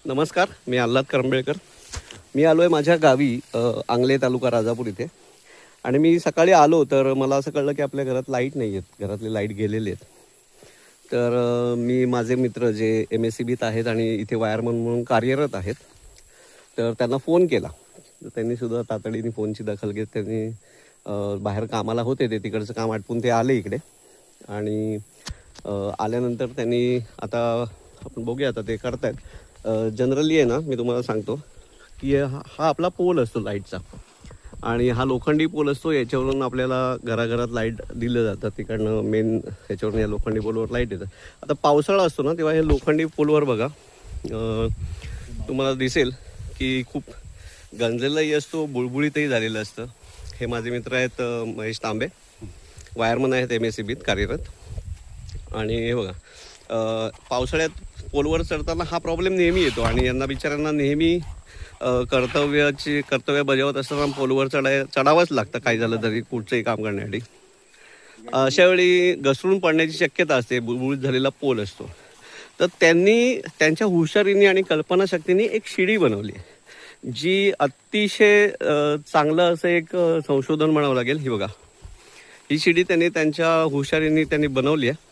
नमस्कार, मी आल्हाद करंबेळकर. मी आलो आहे माझ्या गावी आंगले तालुका राजापूर इथे. आणि मी सकाळी आलो तर मला असं कळलं की आपल्या घरात लाईट नाही आहेत, घरातले लाईट गेलेले आहेत. तर मी माझे मित्र जे MSCBत आहेत आणि इथे वायरमन म्हणून कार्यरत आहेत, तर त्यांना फोन केला. तर त्यांनीसुद्धा तातडीने फोनची दखल घेत त्यांनी बाहेर कामाला होते, ते तिकडचं काम आटपून ते आले इकडे. आणि आल्यानंतर त्यांनी आता आपण बघूया आता ते करतायत. जनरली आहे ना, मी तुम्हाला सांगतो की हा आपला पोल असतो लाईटचा, आणि हा लोखंडी पोल असतो. याच्यावरून आपल्याला घराघरात लाईट दिलं जातं. तिकडनं मेन ह्याच्यावरून या लोखंडी पोलवर लाईट येतं. आता पावसाळा असतो ना, तेव्हा हे लोखंडी पोलवर बघा तुम्हाला दिसेल की खूप गंजलेलाही असतो, बुळबुळीतही झालेलं असतं. हे माझे मित्र आहेत महेश तांबे, वायरमन आहेत MSCBत कार्यरत. आणि हे बघा पावसाळ्यात पोलवर चढताना हा प्रॉब्लेम नेहमी येतो, आणि यांना बिचाऱ्यांना नेहमी कर्तव्य बजावत असताना पोलवर चढावंच लागतं, काही झालं तरी कुठचंही काम करण्यासाठी. अशा वेळी घसरून पडण्याची शक्यता असते, बुळबुळीत झालेला पोल असतो. तर त्यांनी त्यांच्या हुशारीने आणि कल्पनाशक्तीने एक शिडी बनवली, जी अतिशय चांगलं असं एक संशोधन म्हणावं लागेल. ही बघा, ही शिडी त्यांनी त्यांच्या हुशारीने त्यांनी बनवली आहे,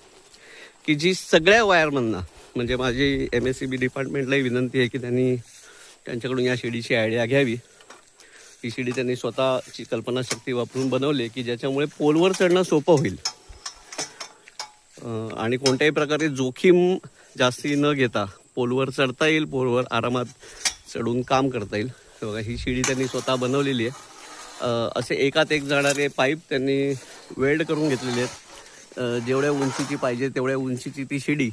की जी सगळ्या वायरमनना, म्हणजे माझी MSCB डिपार्टमेंटलाही विनंती आहे की त्यांनी त्यांच्याकडून या शिडीची आयडिया घ्यावी. ही शिडी त्यांनी स्वतःची कल्पनाशक्ती वापरून बनवली, की ज्याच्यामुळे पोलवर चढणं सोपं होईल आणि कोणत्याही प्रकारे जोखीम जास्ती न घेता पोलवर चढता येईल, पोलवर आरामात चढून काम करता येईल. बघा, ही शिडी त्यांनी स्वतः बनवलेली आहे. असे एकात एक जाणारे पाईप त्यांनी वेल्ड करून घेतलेले आहेत. जेवढ्या उंचीची पाहिजे तेवढ्या उंचीची ती शिडी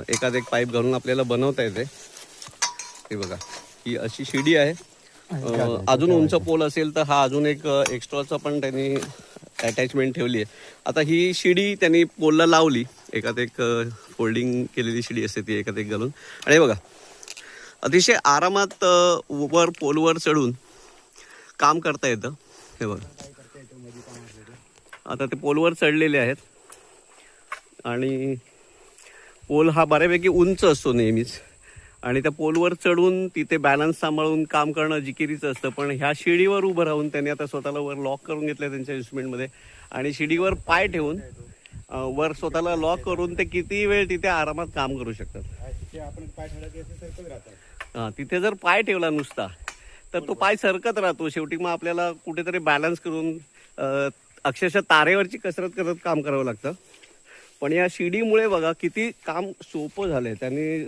एकात एक पाईप घालून आपल्याला बनवता येते. हे बघा, ही अशी शिडी आहे. अजून उंच पोल असेल तर हा अजून एक एक्स्ट्राचा पण त्यांनी अटॅचमेंट ठेवली आहे. आता ही शिडी त्यांनी पोलला लावली, एकात एक फोल्डिंग केलेली शिडी असते ती एकात एक घालून. आणि हे बघा, अतिशय आरामात पोलवर चढून काम करता येतं. हे बघा, आता ते पोलवर चढलेले आहेत, आणि पोल हा बऱ्यापैकी उंच असतो नेहमीच, आणि त्या पोलवर चढून तिथे बॅलन्स सांभाळून काम करणं जिकिरीचं असतं. पण ह्या शिडीवर उभं राहून त्यांनी आता स्वतःला वर लॉक करून घेतलं त्यांच्या इन्स्ट्रुमेंटमध्ये, आणि शिडीवर पाय ठेवून वर स्वतःला लॉक करून ते किती वेळ तिथे आरामात काम करू शकतात. तिथे जर पाय ठेवला नुसता तर तो पाय सरकत राहतो. शेवटी मग आपल्याला कुठेतरी बॅलन्स करून अक्षरशः तारेवरची कसरत करत काम करावं लागतं. पण या शिडीमुळे बघा किती काम सोपं झालंय. त्यांनी